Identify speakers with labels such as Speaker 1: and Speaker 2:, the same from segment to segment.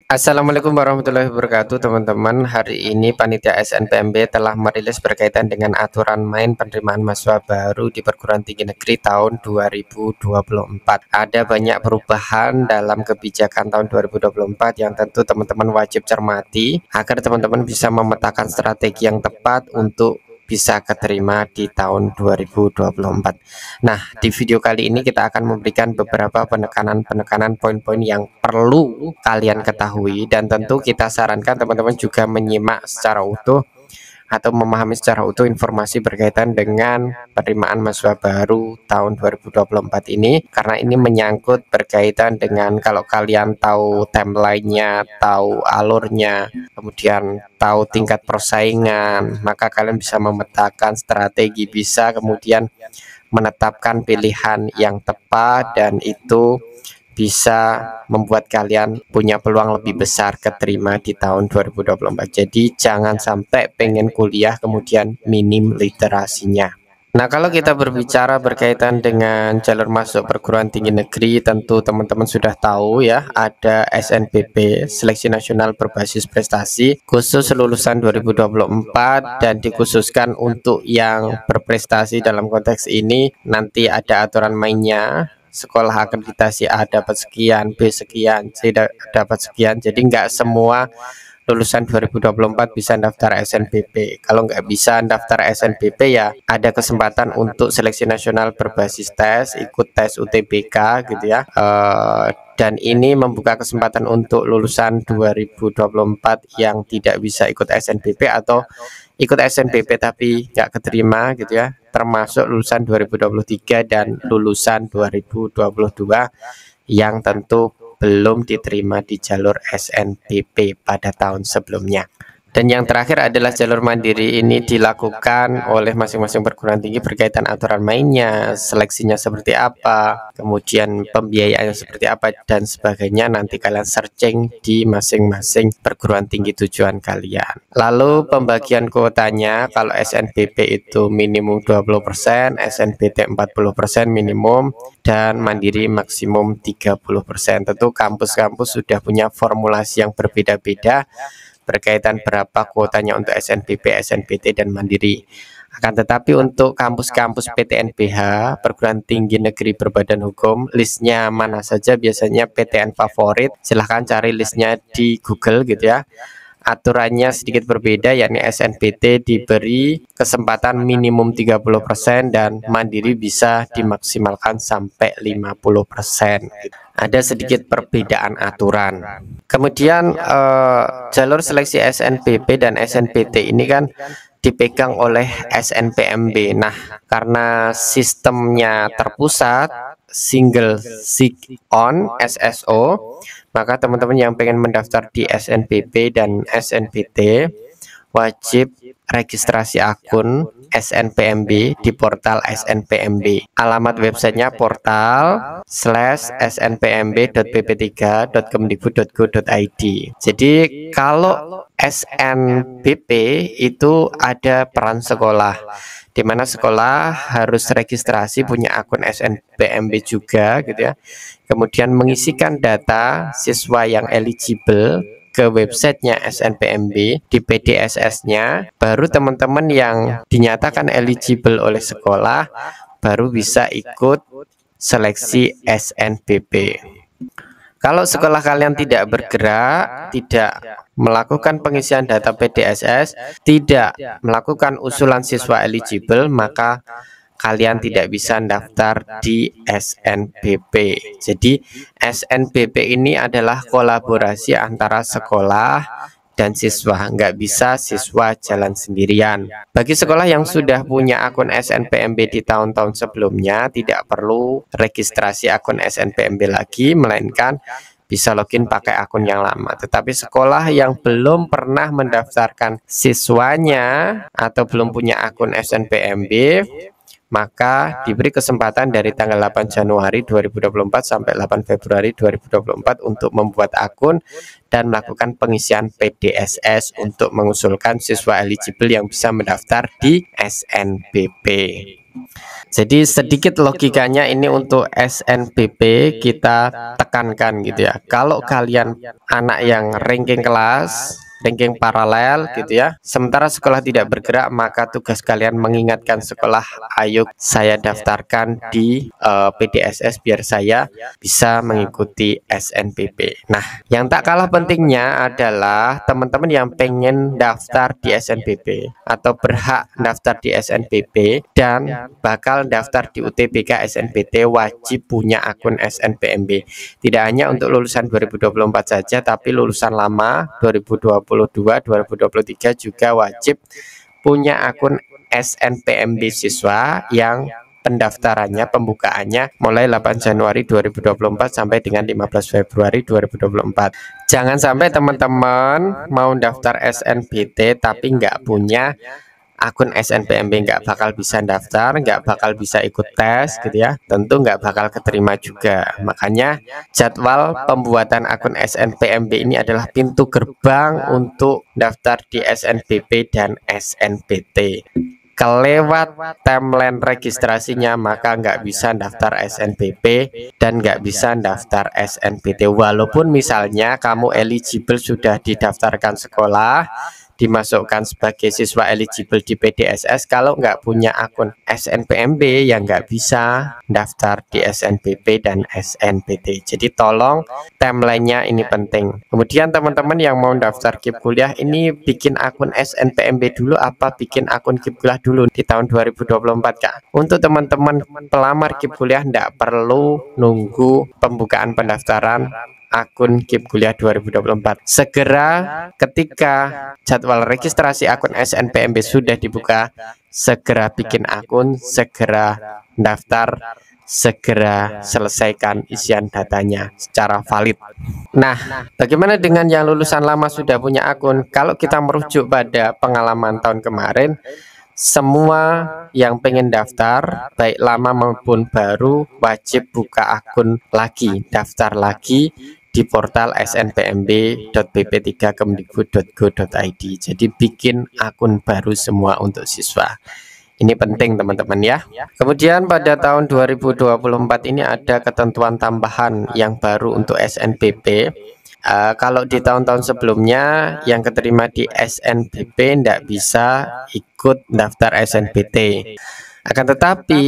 Speaker 1: Assalamualaikum warahmatullahi wabarakatuh teman-teman. Hari ini Panitia SNPMB telah merilis berkaitan dengan aturan main penerimaan mahasiswa baru di perguruan tinggi negeri tahun 2024. Ada banyak perubahan dalam kebijakan tahun 2024 yang tentu teman-teman wajib cermati agar teman-teman bisa memetakan strategi yang tepat untuk bisa keterima di tahun 2024. Nah, di video kali ini kita akan memberikan beberapa penekanan poin-poin yang perlu kalian ketahui, dan tentu kita sarankan teman-teman juga menyimak secara utuh atau memahami secara utuh informasi berkaitan dengan penerimaan mahasiswa baru tahun 2024 ini, karena ini menyangkut berkaitan dengan kalau kalian tahu timelinenya, tahu alurnya, kemudian tahu tingkat persaingan, maka kalian bisa memetakan strategi, bisa kemudian menetapkan pilihan yang tepat, dan itu bisa membuat kalian punya peluang lebih besar keterima di tahun 2024. Jadi jangan sampai pengen kuliah kemudian minim literasinya. Nah, kalau kita berbicara berkaitan dengan jalur masuk perguruan tinggi negeri, tentu teman-teman sudah tahu ya, ada SNBP, Seleksi Nasional Berbasis Prestasi, khusus lulusan 2024, dan dikhususkan untuk yang berprestasi. Dalam konteks ini nanti ada aturan mainnya. Sekolah akreditasi A dapat sekian, B sekian, C dapat sekian. Jadi nggak semua lulusan 2024 bisa daftar SNBP. Kalau nggak bisa daftar SNBP, ya ada kesempatan untuk seleksi nasional berbasis tes, ikut tes UTBK gitu ya. Dan ini membuka kesempatan untuk lulusan 2024 yang tidak bisa ikut SNBP atau ikut SNBP tapi nggak keterima gitu ya, termasuk lulusan 2023 dan lulusan 2022 yang tentu belum diterima di jalur SNBP pada tahun sebelumnya. Dan yang terakhir adalah jalur mandiri. Ini dilakukan oleh masing-masing perguruan tinggi berkaitan aturan mainnya, seleksinya seperti apa, kemudian pembiayaannya seperti apa, dan sebagainya. Nanti kalian searching di masing-masing perguruan tinggi tujuan kalian. Lalu pembagian kuotanya, kalau SNBP itu minimum 20%, SNBT 40% minimum, dan mandiri maksimum 30%. Tentu kampus-kampus sudah punya formulasi yang berbeda-beda berkaitan berapa kuotanya untuk SNBP, SNBT, dan mandiri. Akan tetapi untuk kampus-kampus PTNBH, perguruan tinggi negeri berbadan hukum, listnya mana saja, biasanya PTN favorit. Silahkan cari listnya di Google gitu ya. Aturannya sedikit berbeda, yakni SNBT diberi kesempatan minimum 30% dan mandiri bisa dimaksimalkan sampai 50%. Ada sedikit perbedaan aturan. Kemudian jalur seleksi SNBP dan SNBT ini kan dipegang oleh SNPMB. Nah, karena sistemnya terpusat, single sig on SSO, maka teman-teman yang pengen mendaftar di SNBP dan SNBT wajib registrasi akun SNPMB di portal SNPMB. Alamat websitenya portal/snpmb.pp3.kemdikbud.go.id. Jadi kalau SNBP itu ada peran sekolah, di mana sekolah harus registrasi punya akun SNPMB juga gitu ya. Kemudian mengisikan data siswa yang eligible ke websitenya SNPMB di PDSS-nya, baru teman-teman yang dinyatakan eligible oleh sekolah baru bisa ikut seleksi SNBP. Kalau sekolah kalian tidak bergerak, tidak melakukan pengisian data PDSS, tidak melakukan usulan siswa eligible, maka kalian tidak bisa daftar di SNBP. Jadi SNBP ini adalah kolaborasi antara sekolah dan siswa, nggak bisa siswa jalan sendirian. Bagi sekolah yang sudah punya akun SNPMB di tahun-tahun sebelumnya, tidak perlu registrasi akun SNPMB lagi, melainkan bisa login pakai akun yang lama. Tetapi sekolah yang belum pernah mendaftarkan siswanya atau belum punya akun SNPMB, maka diberi kesempatan dari tanggal 8 Januari 2024 sampai 8 Februari 2024 untuk membuat akun dan melakukan pengisian PDSS untuk mengusulkan siswa eligible yang bisa mendaftar di SNBP. Jadi sedikit logikanya ini untuk SNBP kita tekankan gitu ya. Kalau kalian anak yang ranking kelas, ranking paralel gitu ya, sementara sekolah tidak bergerak, maka tugas kalian mengingatkan sekolah, ayo saya daftarkan di PDSS biar saya bisa mengikuti SNBP. Nah, yang tak kalah pentingnya adalah teman-teman yang pengen daftar di SNBP atau berhak daftar di SNBP dan bakal daftar di UTBK SNBT wajib punya akun SNPMB. Tidak hanya untuk lulusan 2024 saja, tapi lulusan lama 2022, 2023 juga wajib punya akun SNPMB siswa yang pendaftarannya, pembukaannya mulai 8 Januari 2024 sampai dengan 15 Februari 2024. Jangan sampai teman-teman mau daftar SNBT tapi nggak punya akun SNPMB, nggak bakal bisa daftar, nggak bakal bisa ikut tes gitu ya, tentu nggak bakal keterima juga. Makanya jadwal pembuatan akun SNPMB ini adalah pintu gerbang untuk daftar di SNBP dan SNBT. Kelewat timeline registrasinya maka nggak bisa daftar SNBP dan nggak bisa daftar SNBT. Walaupun misalnya kamu eligible sudah didaftarkan sekolah, dimasukkan sebagai siswa eligible di PDSS, kalau nggak punya akun SNPMB ya nggak bisa daftar di SNBP dan SNBT. Jadi tolong timelinenya ini penting. Kemudian teman-teman yang mau daftar KIP kuliah ini bikin akun SNPMB dulu apa bikin akun KIP kuliah dulu di tahun 2024 Kak? Untuk teman-teman pelamar KIP kuliah nggak perlu nunggu pembukaan pendaftaran akun KIP kuliah 2024. Segera ketika jadwal registrasi akun SNPMB sudah dibuka, segera bikin akun, segera daftar, segera selesaikan isian datanya secara valid. Nah, bagaimana dengan yang lulusan lama sudah punya akun? Kalau kita merujuk pada pengalaman tahun kemarin, semua yang pengen daftar, baik lama maupun baru, wajib buka akun lagi, daftar lagi di portal snpmb.bp3kemdikbud.go.id. Jadi bikin akun baru semua untuk siswa. Ini penting teman-teman ya. Kemudian pada tahun 2024 ini ada ketentuan tambahan yang baru untuk SNBP. Kalau di tahun-tahun sebelumnya yang keterima di SNBP tidak bisa ikut daftar SNBT. Akan tetapi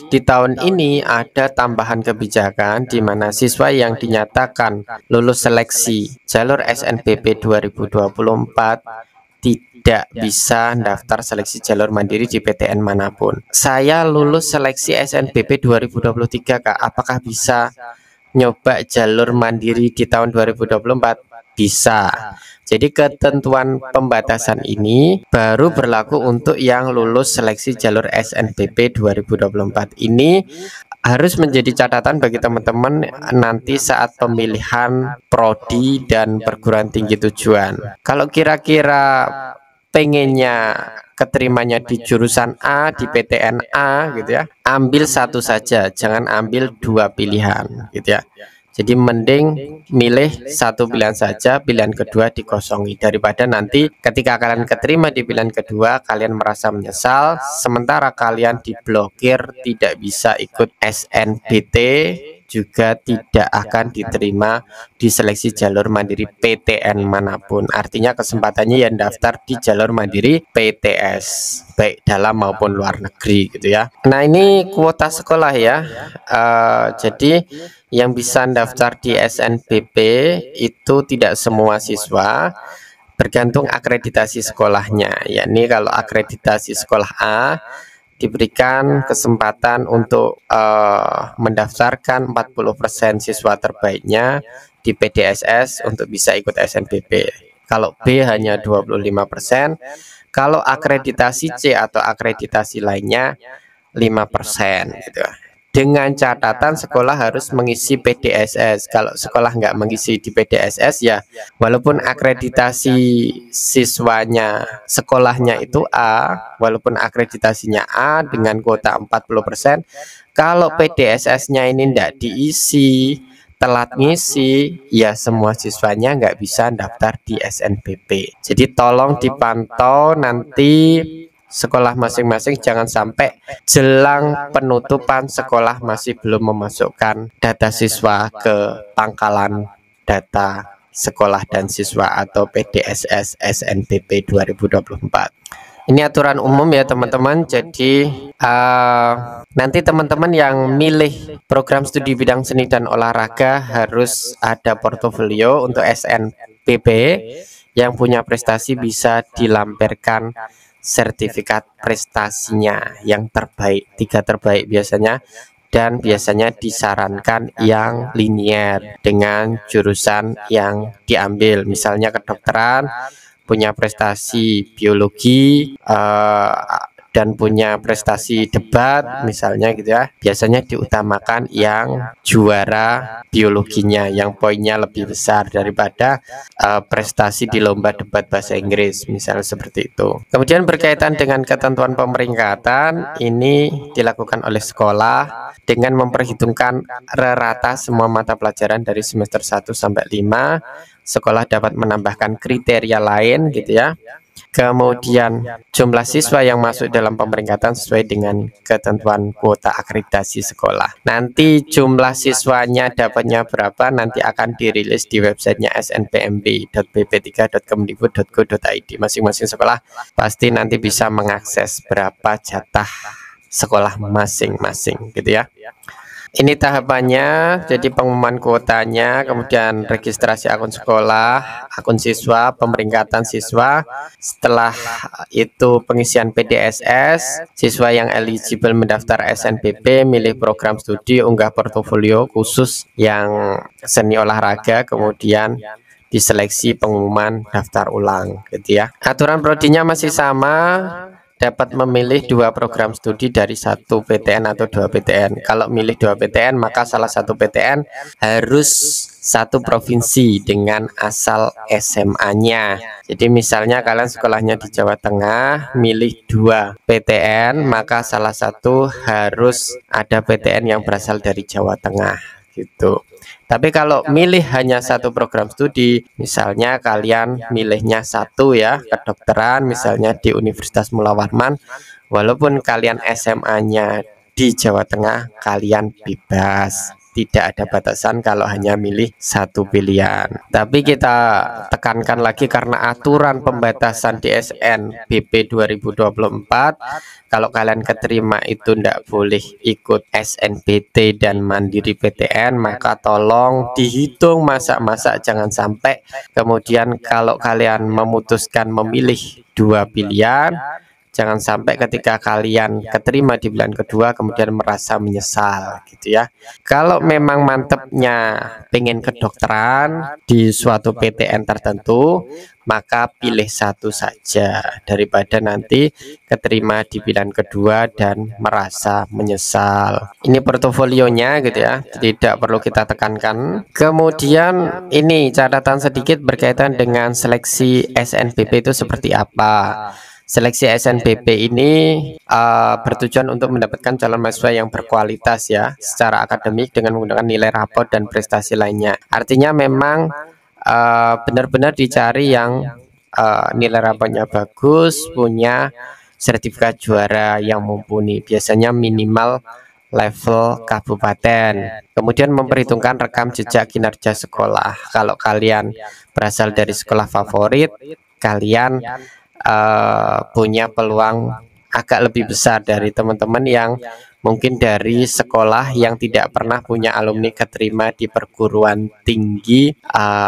Speaker 1: di tahun ini ada tambahan kebijakan di mana siswa yang dinyatakan lulus seleksi jalur SNBP 2024 tidak bisa daftar seleksi jalur mandiri di PTN manapun. Saya lulus seleksi SNBP 2023 Kak, apakah bisa nyoba jalur mandiri di tahun 2024? Bisa. Jadi ketentuan pembatasan ini baru berlaku untuk yang lulus seleksi jalur SNBP 2024. Ini harus menjadi catatan bagi teman-teman nanti saat pemilihan prodi dan perguruan tinggi tujuan. Kalau kira-kira pengennya keterimanya di jurusan A, di PTN A gitu ya, ambil satu saja, jangan ambil dua pilihan gitu ya. Jadi mending milih satu pilihan saja, pilihan kedua dikosongi, daripada nanti ketika kalian keterima di pilihan kedua kalian merasa menyesal, sementara kalian diblokir, tidak bisa ikut SNBT, juga tidak akan diterima di seleksi jalur mandiri PTN manapun. Artinya kesempatannya yang daftar di jalur mandiri PTS, baik dalam maupun luar negeri gitu ya. Nah ini kuota sekolah ya. Jadi yang bisa daftar di SNBP itu tidak semua siswa, bergantung akreditasi sekolahnya. Yakni kalau akreditasi sekolah A diberikan kesempatan untuk mendaftarkan 40% siswa terbaiknya di PDSS untuk bisa ikut SNBP. Kalau B hanya 25%, kalau akreditasi C atau akreditasi lainnya 5% gitu. Dengan catatan sekolah harus mengisi PDSS. Kalau sekolah nggak mengisi di PDSS ya, walaupun akreditasi siswanya sekolahnya itu A, walaupun akreditasinya A dengan kuota 40%, kalau PDSS-nya ini nggak diisi, telat ngisi, ya semua siswanya nggak bisa daftar di SNBP. Jadi tolong dipantau nanti sekolah masing-masing, jangan sampai jelang penutupan sekolah masih belum memasukkan data siswa ke pangkalan data sekolah dan siswa atau PDSS SNBP 2024. Ini aturan umum ya teman-teman. Jadi nanti teman-teman yang milih program studi bidang seni dan olahraga harus ada portofolio untuk SNBP. Yang punya prestasi bisa dilampirkan sertifikat prestasinya yang terbaik, 3 terbaik biasanya, dan biasanya disarankan yang linier dengan jurusan yang diambil, misalnya kedokteran, punya prestasi biologi, dan punya prestasi debat misalnya gitu ya, biasanya diutamakan yang juara biologinya yang poinnya lebih besar daripada prestasi di lomba debat bahasa Inggris misalnya seperti itu. Kemudian berkaitan dengan ketentuan pemeringkatan, ini dilakukan oleh sekolah dengan memperhitungkan rata semua mata pelajaran dari semester 1 sampai 5. Sekolah dapat menambahkan kriteria lain gitu ya. Kemudian jumlah siswa yang masuk dalam pemeringkatan sesuai dengan ketentuan kuota akreditasi sekolah. Nanti jumlah siswanya dapatnya berapa nanti akan dirilis di websitenya snpmb.bp3.kemdikbud.go.id. Masing-masing sekolah pasti nanti bisa mengakses berapa jatah sekolah masing-masing gitu ya. Ini tahapannya, jadi pengumuman kuotanya, kemudian registrasi akun sekolah, akun siswa, pemeringkatan siswa. Setelah itu pengisian PDSS, siswa yang eligible mendaftar SNBP, milih program studi, unggah portofolio khusus yang seni olahraga, kemudian diseleksi pengumuman daftar ulang gitu ya. Aturan prodinya masih sama, dapat memilih 2 program studi dari 1 PTN atau 2 PTN. Kalau milih 2 PTN, maka salah satu PTN harus 1 provinsi dengan asal SMA-nya. Jadi misalnya kalian sekolahnya di Jawa Tengah, milih 2 PTN, maka salah satu harus ada PTN yang berasal dari Jawa Tengah gitu. Tapi kalau milih hanya 1 program studi, misalnya kalian milihnya 1 ya, kedokteran misalnya di Universitas Mula Warman, walaupun kalian SMA-nya di Jawa Tengah, kalian bebas. Tidak ada batasan kalau hanya milih 1 pilihan. Tapi kita tekankan lagi karena aturan pembatasan di SNBP 2024, kalau kalian keterima itu tidak boleh ikut SNBT dan Mandiri PTN, maka tolong dihitung masak-masak, jangan sampai kemudian kalau kalian memutuskan memilih 2 pilihan, jangan sampai ketika kalian keterima di pilihan kedua kemudian merasa menyesal gitu ya. Kalau memang mantepnya pengen kedokteran di suatu PTN tertentu, maka pilih 1 saja daripada nanti keterima di pilihan kedua dan merasa menyesal. Ini portofolionya gitu ya, tidak perlu kita tekankan. Kemudian ini catatan sedikit berkaitan dengan seleksi SNBP itu seperti apa. Seleksi SNBP ini bertujuan untuk mendapatkan calon mahasiswa yang berkualitas ya secara akademik dengan menggunakan nilai rapor dan prestasi lainnya. Artinya memang benar-benar dicari yang nilai rapornya bagus, punya sertifikat juara yang mumpuni, biasanya minimal level kabupaten. Kemudian memperhitungkan rekam jejak kinerja sekolah. Kalau kalian berasal dari sekolah favorit, kalian punya peluang agak lebih besar dari teman-teman yang mungkin dari sekolah yang tidak pernah punya alumni keterima di perguruan tinggi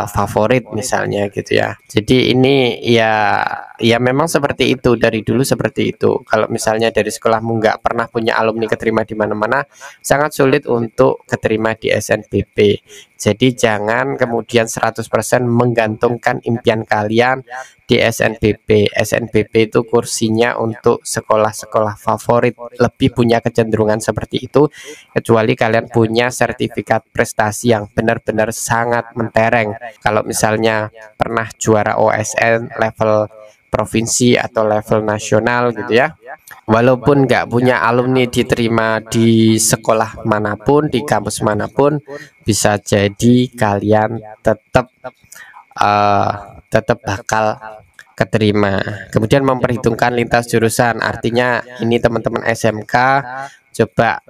Speaker 1: favorit misalnya gitu ya. Jadi ini ya memang seperti itu, dari dulu seperti itu. Kalau misalnya dari sekolahmu nggak pernah punya alumni keterima di mana-mana, sangat sulit untuk keterima di SNBP. Jadi jangan kemudian 100% menggantungkan impian kalian di SNBP. SNBP itu kursinya untuk sekolah-sekolah favorit, lebih punya kecenderungan seperti itu, kecuali kalian punya sertifikat prestasi yang benar-benar sangat mentereng. Kalau misalnya pernah juara OSN level provinsi atau level nasional gitu ya, walaupun nggak punya alumni diterima di sekolah manapun, di kampus manapun, bisa jadi kalian tetap bakal keterima. Kemudian memperhitungkan lintas jurusan, artinya ini teman-teman SMK coba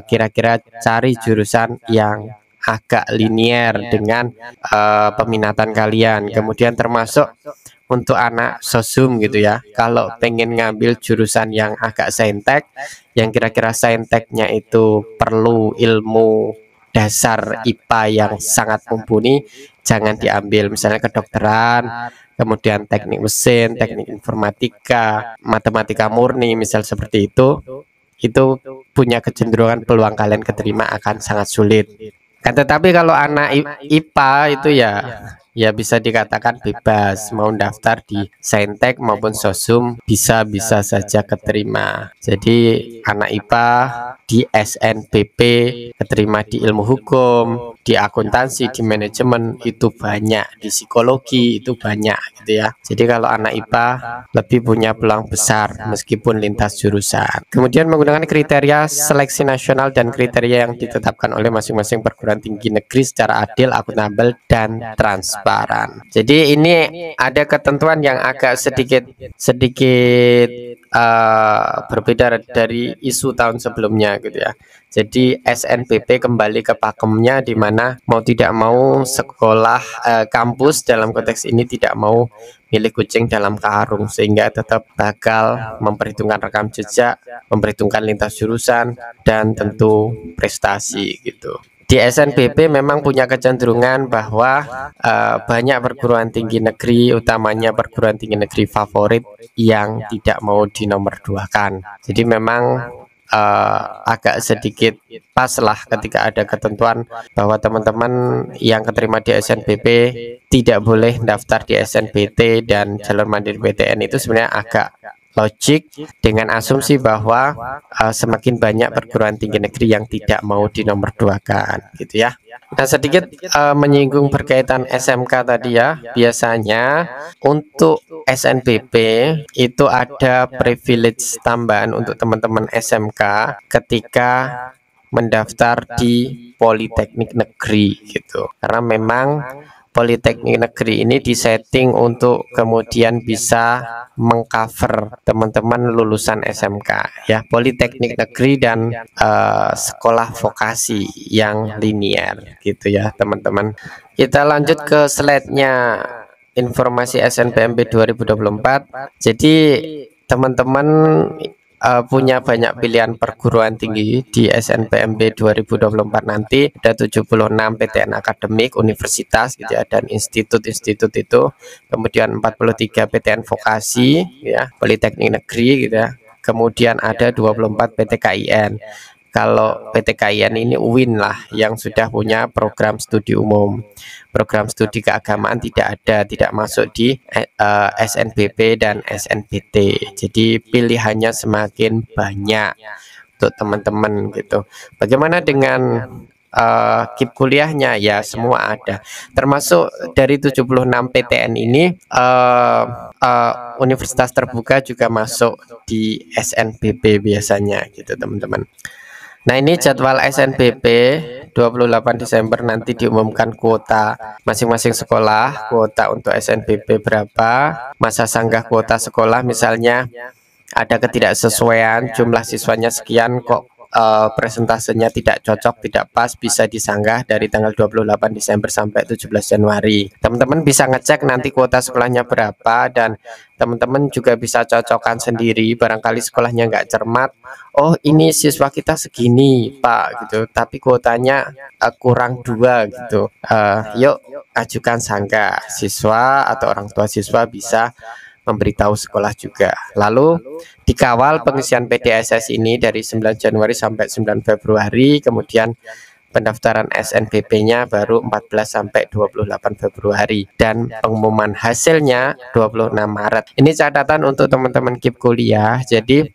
Speaker 1: kira-kira cari jurusan yang agak linier dengan peminatan kalian. Kemudian termasuk untuk anak sosum gitu ya, kalau pengen ngambil jurusan yang agak saintek, yang kira-kira sainteknya itu perlu ilmu dasar IPA yang sangat mumpuni, jangan diambil. Misalnya kedokteran, kemudian teknik mesin, teknik informatika, matematika murni, misal seperti itu punya kecenderungan peluang kalian keterima akan sangat sulit. Kan tetapi kalau anak IPA itu ya bisa dikatakan bebas, mau daftar di Saintek maupun Sosum bisa saja keterima. Jadi anak IPA di SNPP keterima di ilmu hukum, di akuntansi, di manajemen itu banyak, di psikologi itu banyak gitu ya. Jadi kalau anak IPA lebih punya peluang besar meskipun lintas jurusan. Kemudian menggunakan kriteria seleksi nasional dan kriteria yang ditetapkan oleh masing-masing perguruan tinggi negeri secara adil, akuntabel, dan transparan. Jadi ini ada ketentuan yang agak sedikit berbeda dari isu tahun sebelumnya gitu ya. Jadi SNPP kembali ke pakemnya, di mana mau tidak mau sekolah kampus dalam konteks ini tidak mau milih kucing dalam karung, sehingga tetap bakal memperhitungkan rekam jejak, memperhitungkan lintas jurusan, dan tentu prestasi gitu. Di SNPP memang punya kecenderungan bahwa banyak perguruan tinggi negeri, utamanya perguruan tinggi negeri favorit, yang tidak mau dinomorduakan. Jadi memang agak sedikit pas lah ketika ada ketentuan bahwa teman-teman yang keterima di SNPP tidak boleh daftar di SNBT dan jalur mandiri PTN. Itu sebenarnya agak logik dengan asumsi bahwa semakin banyak perguruan tinggi negeri yang tidak mau dinomorduakan gitu ya. Nah, sedikit menyinggung berkaitan SMK tadi ya. Biasanya untuk SNPP itu ada privilege tambahan untuk teman-teman SMK ketika mendaftar di Politeknik Negeri gitu. Karena memang Politeknik Negeri ini disetting untuk kemudian bisa mengcover teman-teman lulusan SMK ya, Politeknik Negeri dan sekolah vokasi yang linier gitu ya teman-teman. Kita lanjut ke slide-nya informasi SNPMB 2024. Jadi teman-teman punya banyak pilihan perguruan tinggi di SNPMB 2024 nanti. Ada 76 PTN akademik, universitas gitu ya, dan institut-institut itu. Kemudian 43 PTN vokasi ya, Politeknik Negeri gitu ya. Kemudian ada 24 PTKIN. Kalau PTKIN ini UIN lah yang sudah punya program studi umum. Program studi keagamaan tidak ada, tidak masuk di SNBP dan SNBT. Jadi pilihannya semakin banyak untuk teman-teman gitu. Bagaimana dengan KIP kuliahnya? Ya semua ada. Termasuk dari 76 PTN ini universitas terbuka juga masuk di SNBP biasanya gitu teman-teman. Nah, ini jadwal SNBP 28 Desember nanti diumumkan kuota masing-masing sekolah, kuota untuk SNBP berapa, masa sanggah kuota sekolah, misalnya ada ketidaksesuaian jumlah siswanya sekian kok presentasenya tidak cocok, tidak pas, bisa disanggah dari tanggal 28 Desember sampai 17 Januari. Teman-teman bisa ngecek nanti kuota sekolahnya berapa, dan teman-teman juga bisa cocokkan sendiri. Barangkali sekolahnya nggak cermat, oh ini siswa kita segini Pak gitu, tapi kuotanya kurang 2 gitu. Yuk ajukan sanggah. Siswa atau orang tua siswa bisa memberitahu sekolah juga. Lalu dikawal pengisian PDSS ini dari 9 Januari sampai 9 Februari, kemudian pendaftaran SNBP-nya baru 14 sampai 28 Februari, dan pengumuman hasilnya 26 Maret. Ini catatan untuk teman-teman KIP kuliah. Jadi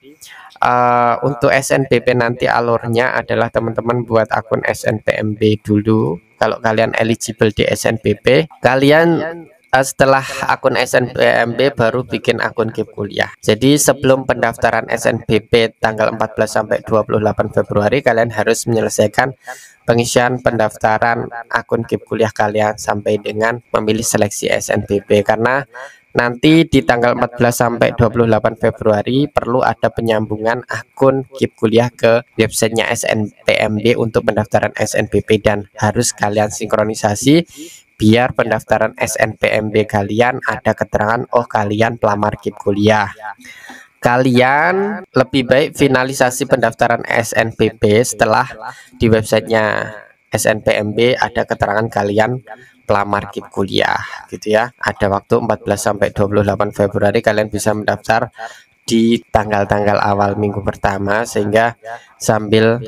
Speaker 1: untuk SNBP nanti alurnya adalah teman-teman buat akun SNPMB dulu. Kalau kalian eligible di SNBP, kalian setelah akun SNPMB baru bikin akun KIP kuliah. Jadi sebelum pendaftaran SNBP tanggal 14 sampai 28 Februari kalian harus menyelesaikan pengisian pendaftaran akun KIP kuliah kalian sampai dengan memilih seleksi SNBP, karena nanti di tanggal 14 sampai 28 Februari perlu ada penyambungan akun KIP kuliah ke websitenya SNPMB untuk pendaftaran SNBP, dan harus kalian sinkronisasi biar pendaftaran SNPMB kalian ada keterangan oh kalian pelamar KIP kuliah. Kalian lebih baik finalisasi pendaftaran SNBP setelah di websitenya SNPMB ada keterangan kalian pelamar KIP kuliah gitu ya. Ada waktu 14 sampai 28 Februari kalian bisa mendaftar di tanggal-tanggal awal minggu pertama, sehingga sambil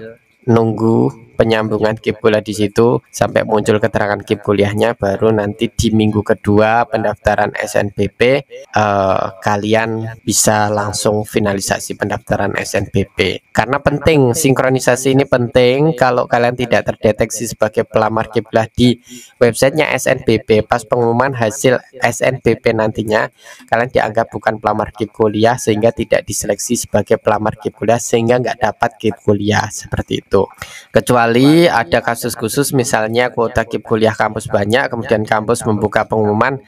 Speaker 1: nunggu penyambungan KIP kuliah di situ sampai muncul keterangan KIP kuliahnya, baru nanti di minggu kedua pendaftaran SNBP kalian bisa langsung finalisasi pendaftaran SNBP. Karena penting, sinkronisasi ini penting. Kalau kalian tidak terdeteksi sebagai pelamar KIP kuliah di websitenya SNBP, pas pengumuman hasil SNBP nantinya kalian dianggap bukan pelamar KIP kuliah, sehingga tidak diseleksi sebagai pelamar KIP kuliah, sehingga nggak dapat KIP kuliah seperti itu. Kecuali ada kasus khusus, misalnya kuota KIP kuliah kampus banyak, kemudian kampus membuka pengumuman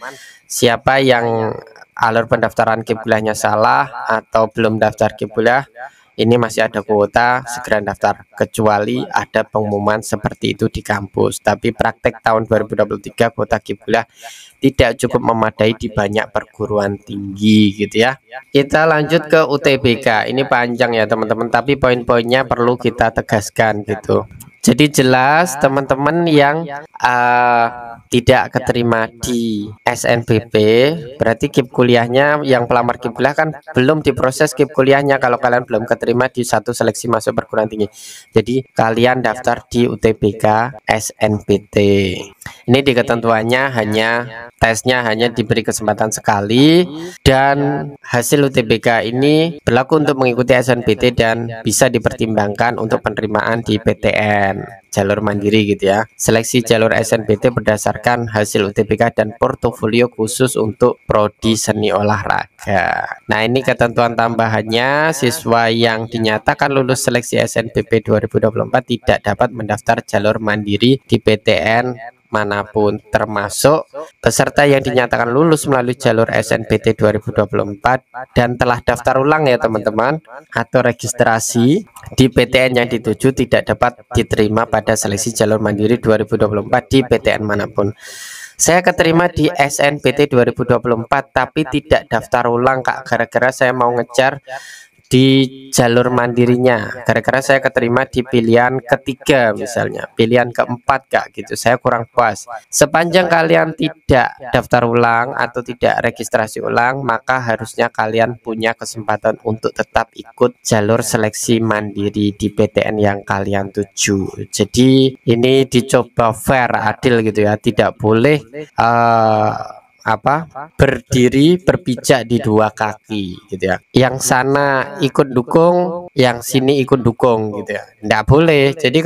Speaker 1: siapa yang alur pendaftaran KIP kuliahnya salah atau belum daftar KIP kuliah, ini masih ada kuota, segera daftar. Kecuali ada pengumuman seperti itu di kampus. Tapi praktek tahun 2023 kuota KIP kuliah tidak cukup memadai di banyak perguruan tinggi gitu ya. Kita lanjut ke UTBK. Ini panjang ya teman-teman, tapi poin-poinnya perlu kita tegaskan gitu. Jadi jelas teman-teman yang tidak keterima di SNBP, berarti KIP kuliahnya yang pelamar KIP kuliah kan belum diproses KIP kuliahnya kalau kalian belum keterima di satu seleksi masuk perguruan tinggi. Jadi kalian daftar di UTBK SNBT. Ini di ketentuannya tesnya hanya diberi kesempatan sekali, dan hasil UTBK ini berlaku untuk mengikuti SNBT dan bisa dipertimbangkan untuk penerimaan di PTN jalur mandiri gitu ya. Seleksi jalur SNBT berdasarkan hasil UTBK dan portofolio khusus untuk prodi seni olahraga. Nah, ini ketentuan tambahannya, siswa yang dinyatakan lulus seleksi SNBP 2024 tidak dapat mendaftar jalur mandiri di PTN manapun, termasuk peserta yang dinyatakan lulus melalui jalur SNBT 2024 dan telah daftar ulang ya teman-teman, atau registrasi di PTN yang dituju tidak dapat diterima pada seleksi jalur mandiri 2024 di PTN manapun. Saya keterima di SNBT 2024 tapi tidak daftar ulang Kak, gara-gara saya mau ngejar di jalur mandirinya, gara-gara saya keterima di pilihan ketiga misalnya, pilihan keempat Kak gitu, saya kurang puas. Sepanjang kalian tidak daftar ulang atau tidak registrasi ulang, maka harusnya kalian punya kesempatan untuk tetap ikut jalur seleksi mandiri di PTN yang kalian tuju. Jadi ini dicoba fair, adil gitu ya, tidak boleh berdiri berpijak di dua kaki gitu ya, yang sana ikut dukung, yang sini ikut dukung gitu ya, nggak boleh. Jadi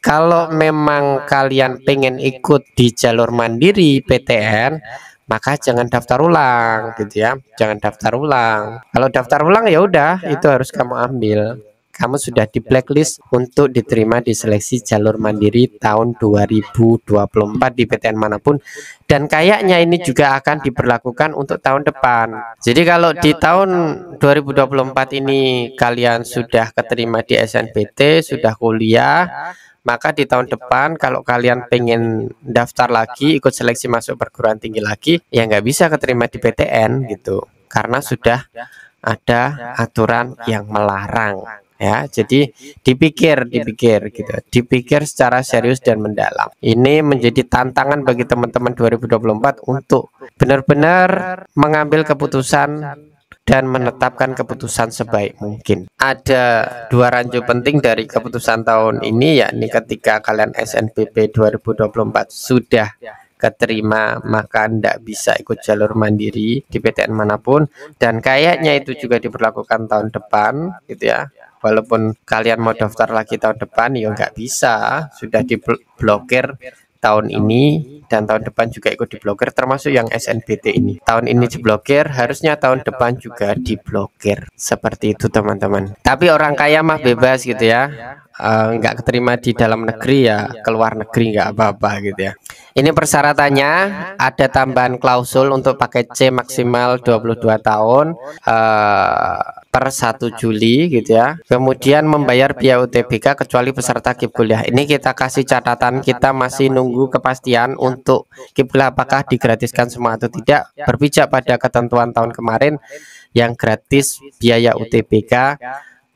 Speaker 1: kalau memang kalian pengen ikut di jalur mandiri PTN, maka jangan daftar ulang gitu ya, jangan daftar ulang. Kalau daftar ulang ya udah, itu harus kamu ambil. Kamu sudah di blacklist untuk diterima di seleksi jalur mandiri tahun 2024 di PTN manapun, dan kayaknya ini juga akan diberlakukan untuk tahun depan. Jadi kalau di tahun 2024 ini kalian sudah keterima di SNBT, sudah kuliah, maka di tahun depan kalau kalian pengen daftar lagi, ikut seleksi masuk perguruan tinggi lagi, ya nggak bisa keterima di PTN gitu, karena sudah ada aturan yang melarang ya. Jadi dipikir gitu, dipikir secara serius dan mendalam. Ini menjadi tantangan bagi teman-teman 2024 untuk benar-benar mengambil keputusan dan menetapkan keputusan sebaik mungkin. Ada dua rancu penting dari keputusan tahun ini, yakni ketika kalian SNBP 2024 sudah keterima, maka tidak bisa ikut jalur mandiri di PTN manapun, dan kayaknya itu juga diberlakukan tahun depan gitu ya. Walaupun kalian mau daftar lagi tahun depan, ya nggak bisa, sudah diblokir tahun ini dan tahun depan juga ikut diblokir, termasuk yang SNBT ini. Tahun ini diblokir, harusnya tahun depan juga diblokir. Seperti itu teman-teman. Tapi orang kaya mah bebas gitu ya. Nggak keterima di dalam negeri ya keluar negeri nggak apa-apa gitu ya. Ini persyaratannya, ada tambahan klausul untuk paket C maksimal 22 tahun per 1 Juli gitu ya. Kemudian membayar biaya UTBK kecuali peserta KIP kuliah. Ini kita kasih catatan, kita masih nunggu kepastian untuk KIP kuliah apakah digratiskan semua atau tidak. Berpijak pada ketentuan tahun kemarin yang gratis biaya UTBK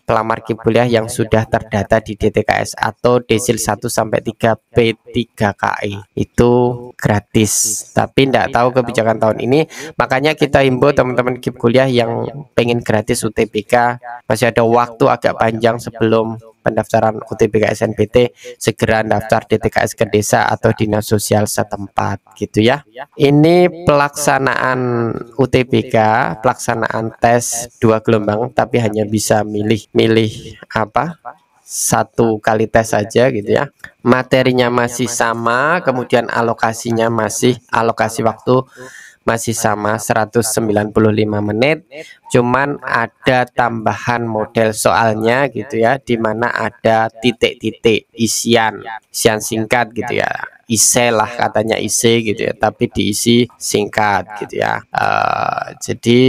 Speaker 1: pelamar KIP kuliah yang sudah terdata di DTKS atau Desil 1 sampai 3 P3KI itu gratis. Tapi tidak tahu kebijakan tahun ini, makanya kita himbau teman-teman KIP kuliah yang pengen gratis UTBK, masih ada waktu agak panjang sebelum pendaftaran UTBK SNBT, segera daftar DTKS ke desa atau dinas sosial setempat gitu ya. Ini pelaksanaan UTBK, pelaksanaan tes 2 gelombang, tapi hanya bisa milih apa? 1 kali tes saja gitu ya. Materinya masih sama, kemudian alokasi waktu masih sama 195 menit, cuman ada tambahan model soalnya gitu ya, dimana ada titik-titik isian singkat gitu ya, IC lah katanya IC gitu ya, tapi diisi singkat gitu ya. Jadi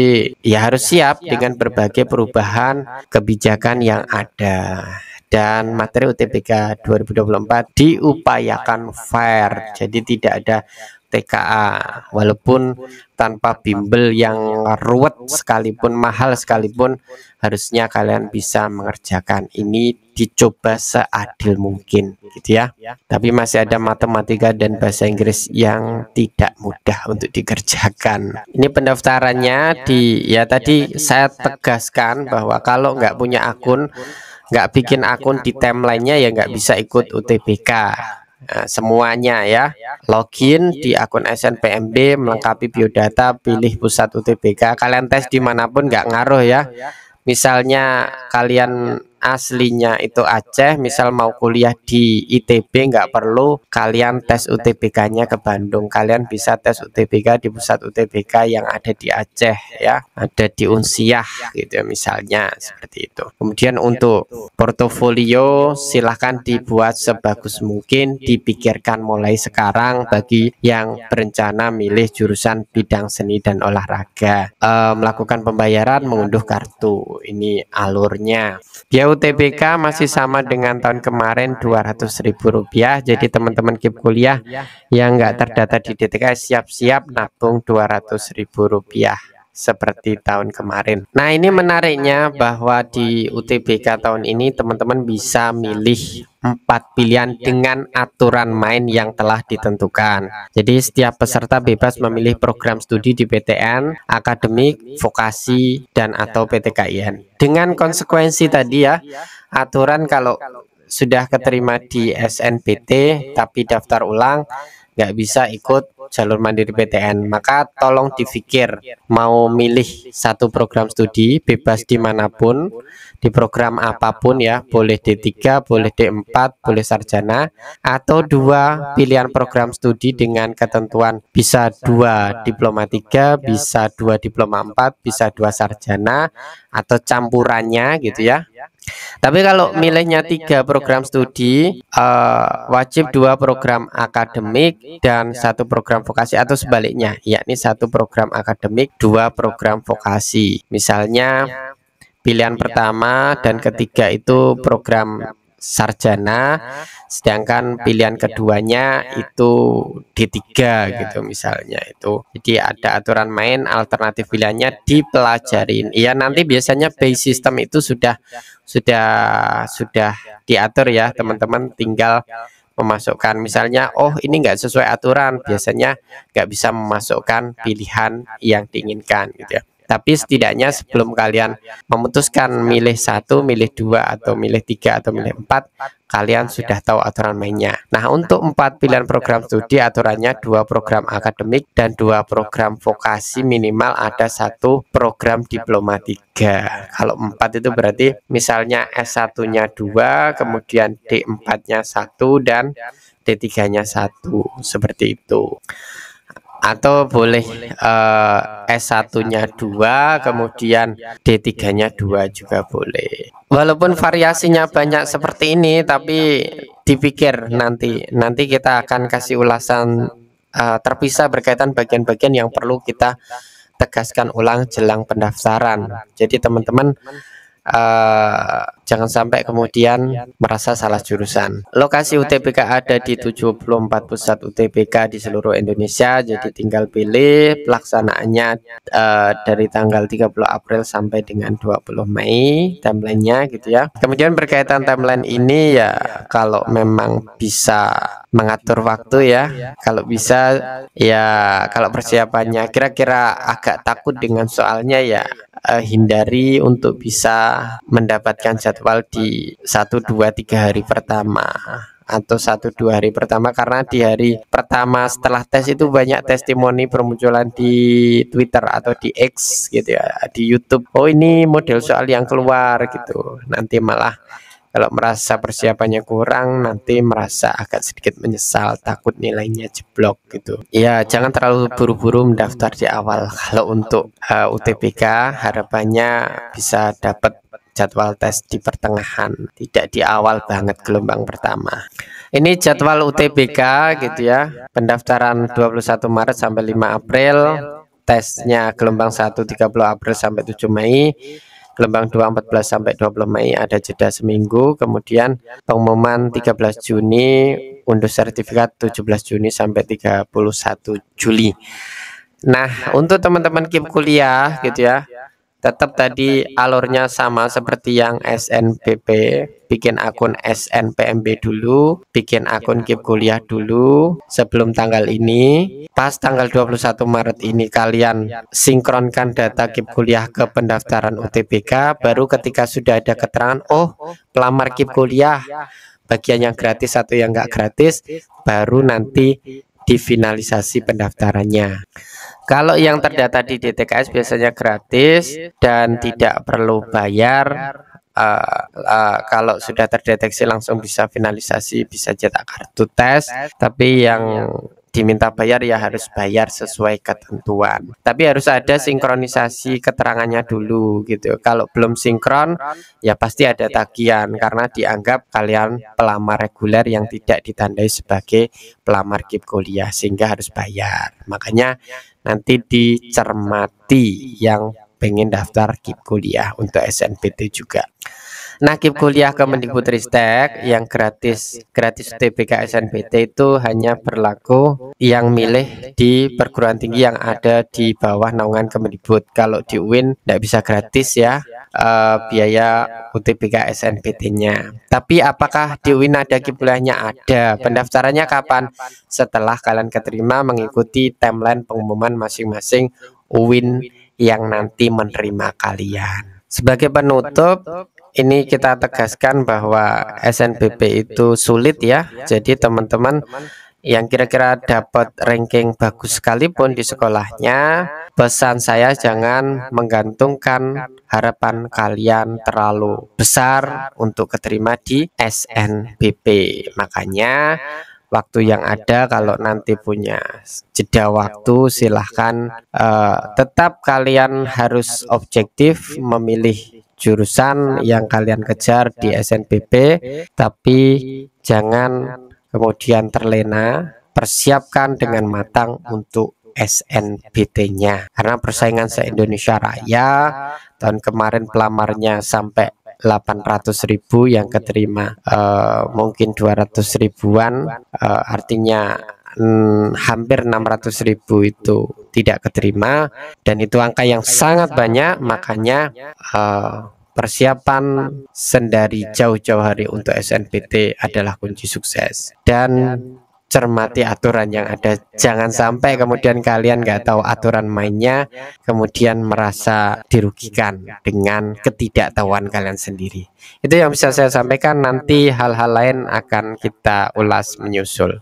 Speaker 1: ya harus siap dengan berbagai perubahan kebijakan yang ada. Dan materi UTBK 2024 diupayakan fair, jadi tidak ada TKA, walaupun tanpa bimbel yang ruwet sekalipun, mahal sekalipun, harusnya kalian bisa mengerjakan ini, dicoba seadil mungkin gitu ya. Tapi masih ada matematika dan bahasa Inggris yang tidak mudah untuk dikerjakan. Ini pendaftarannya ya tadi saya tegaskan bahwa kalau nggak punya akun, nggak bikin akun di timelinenya ya nggak bisa ikut UTBK. Nah, semuanya ya, login di akun SNPMB, melengkapi biodata, pilih pusat UTBK, kalian tes dimanapun nggak ngaruh ya. Misalnya kalian aslinya itu Aceh, misal mau kuliah di ITB, nggak perlu kalian tes UTBK-nya ke Bandung, kalian bisa tes UTBK di pusat UTBK yang ada di Aceh ya, ada di Unsiah gitu ya, misalnya seperti itu. Kemudian untuk portofolio silahkan dibuat sebagus mungkin, dipikirkan mulai sekarang bagi yang berencana milih jurusan bidang seni dan olahraga. Melakukan pembayaran, mengunduh kartu, ini alurnya. Biaya UTBK masih sama dengan tahun kemarin, Rp200.000. Jadi teman-teman KIP kuliah yang nggak terdata di DTKS siap-siap nabung Rp200.000 seperti tahun kemarin. Nah, ini menariknya bahwa di UTBK tahun ini teman-teman bisa milih 4 pilihan dengan aturan main yang telah ditentukan. Jadi setiap peserta bebas memilih program studi di PTN, akademik, vokasi, dan atau PTKIN. Dengan konsekuensi tadi ya, aturan kalau sudah keterima di SNBT tapi daftar ulang nggak bisa ikut jalur mandiri PTN, maka tolong dipikir mau milih 1 program studi bebas dimanapun, di program apapun ya, boleh D3, boleh D4, boleh sarjana, atau 2 pilihan program studi dengan ketentuan bisa 2 diploma 3, bisa 2 diploma 4, bisa 2 sarjana, atau campurannya gitu ya. Tapi kalau milihnya 3 program studi, wajib 2 program akademik dan 1 program vokasi, atau sebaliknya, yakni 1 program akademik, 2 program vokasi. Misalnya pilihan pertama dan ketiga itu program sarjana, sedangkan pilihan keduanya itu D3 gitu misalnya itu. Jadi ada aturan main, alternatif pilihannya dipelajarin. Iya, nanti biasanya by system itu sudah diatur ya teman-teman, tinggal memasukkan, misalnya oh ini enggak sesuai aturan, biasanya nggak bisa memasukkan pilihan yang diinginkan gitu ya. Tapi setidaknya sebelum kalian memutuskan milih 1, milih 2, atau milih 3, atau milih 4, kalian sudah tahu aturan mainnya. Nah, untuk 4 pilihan program studi aturannya 2 program akademik dan 2 program vokasi, minimal ada 1 program diploma 3. Kalau 4 itu berarti misalnya S1-nya 2, kemudian D4-nya 1, dan D3-nya 1 seperti itu. Atau boleh S1-nya 2 kemudian D3-nya 2 juga boleh. Walaupun variasinya banyak seperti ini, tapi dipikir nanti kita akan kasih ulasan terpisah berkaitan bagian-bagian yang perlu kita tegaskan ulang jelang pendaftaran. Jadi teman-teman jangan sampai kemudian merasa salah jurusan. Lokasi UTBK ada di 74 pusat UTBK di seluruh Indonesia. Jadi tinggal pilih pelaksanaannya dari tanggal 30 April sampai dengan 20 Mei timelinenya gitu ya. Kemudian berkaitan timeline ini ya, kalau memang bisa mengatur waktu ya, kalau bisa ya, kalau persiapannya kira-kira agak takut dengan soalnya ya, hindari untuk bisa mendapatkan jadwal di 1, 2, 3 hari pertama atau 1, 2 hari pertama, karena di hari pertama setelah tes itu banyak testimoni bermunculan di Twitter atau di X gitu ya, di YouTube. Oh, ini model soal yang keluar gitu. Nanti malah kalau merasa persiapannya kurang, nanti merasa agak sedikit menyesal, takut nilainya jeblok gitu. Ya, jangan terlalu buru-buru mendaftar di awal. Kalau untuk UTBK harapannya bisa dapat jadwal tes di pertengahan, tidak di awal banget gelombang pertama. Ini jadwal UTBK gitu ya. Pendaftaran 21 Maret sampai 5 April, tesnya gelombang 1 30 April sampai 7 Mei. Gelombang 2 14 sampai 20 Mei ada jeda seminggu, kemudian pengumuman 13 Juni, unduh sertifikat 17 Juni sampai 31 Juli. Nah, untuk teman-teman KIP kuliah gitu ya, tetap tadi alurnya sama seperti yang SNPP, bikin akun SNPMB dulu, bikin akun KIP kuliah dulu sebelum tanggal ini. Pas tanggal 21 Maret ini kalian sinkronkan data KIP kuliah ke pendaftaran UTBK, baru ketika sudah ada keterangan, oh pelamar KIP kuliah bagian yang gratis atau yang enggak gratis, baru nanti difinalisasi pendaftarannya. Kalau yang terdata di DTKS biasanya gratis dan tidak perlu bayar. Kalau sudah terdeteksi langsung bisa finalisasi, bisa cetak kartu tes. Tapi yang diminta bayar ya harus bayar sesuai ketentuan. Tapi harus ada sinkronisasi keterangannya dulu gitu. Kalau belum sinkron ya pasti ada tagihan, karena dianggap kalian pelamar reguler yang tidak ditandai sebagai pelamar KIP kuliah, sehingga harus bayar. Makanya nanti dicermati yang pengen daftar KIP kuliah untuk SNPT juga. Nah, KIP kuliah Kemendikbudristek yang gratis UTBK SNPT itu hanya berlaku yang milih di perguruan tinggi yang ada di bawah naungan Kemendikbud. Kalau di UIN tidak bisa gratis ya, biaya UTBK SNPT-nya. Tapi apakah di UIN ada KIP kuliahnya? Ada. Pendaftarannya kapan? Setelah kalian keterima mengikuti timeline pengumuman masing-masing UIN yang nanti menerima kalian. Sebagai penutup, ini kita tegaskan bahwa SNBP itu sulit ya. Jadi teman-teman yang kira-kira dapat ranking bagus sekalipun di sekolahnya, pesan saya jangan menggantungkan harapan kalian terlalu besar untuk keterima di SNBP. Makanya waktu yang ada, kalau nanti punya jeda waktu, silahkan tetap kalian harus objektif memilih jurusan yang kalian kejar di SNBP, tapi jangan kemudian terlena. Persiapkan dengan matang untuk SNBT-nya, karena persaingan se-Indonesia Raya. Tahun kemarin pelamarnya sampai 800.000, yang keterima mungkin 200 ribuan, artinya hampir 600.000 itu tidak keterima, dan itu angka yang sangat banyak. Makanya persiapan sendari jauh-jauh hari untuk SNBT adalah kunci sukses, dan cermati aturan yang ada. Jangan sampai kemudian kalian nggak tahu aturan mainnya, kemudian merasa dirugikan dengan ketidaktahuan kalian sendiri. Itu yang bisa saya sampaikan. Nanti hal-hal lain akan kita ulas menyusul.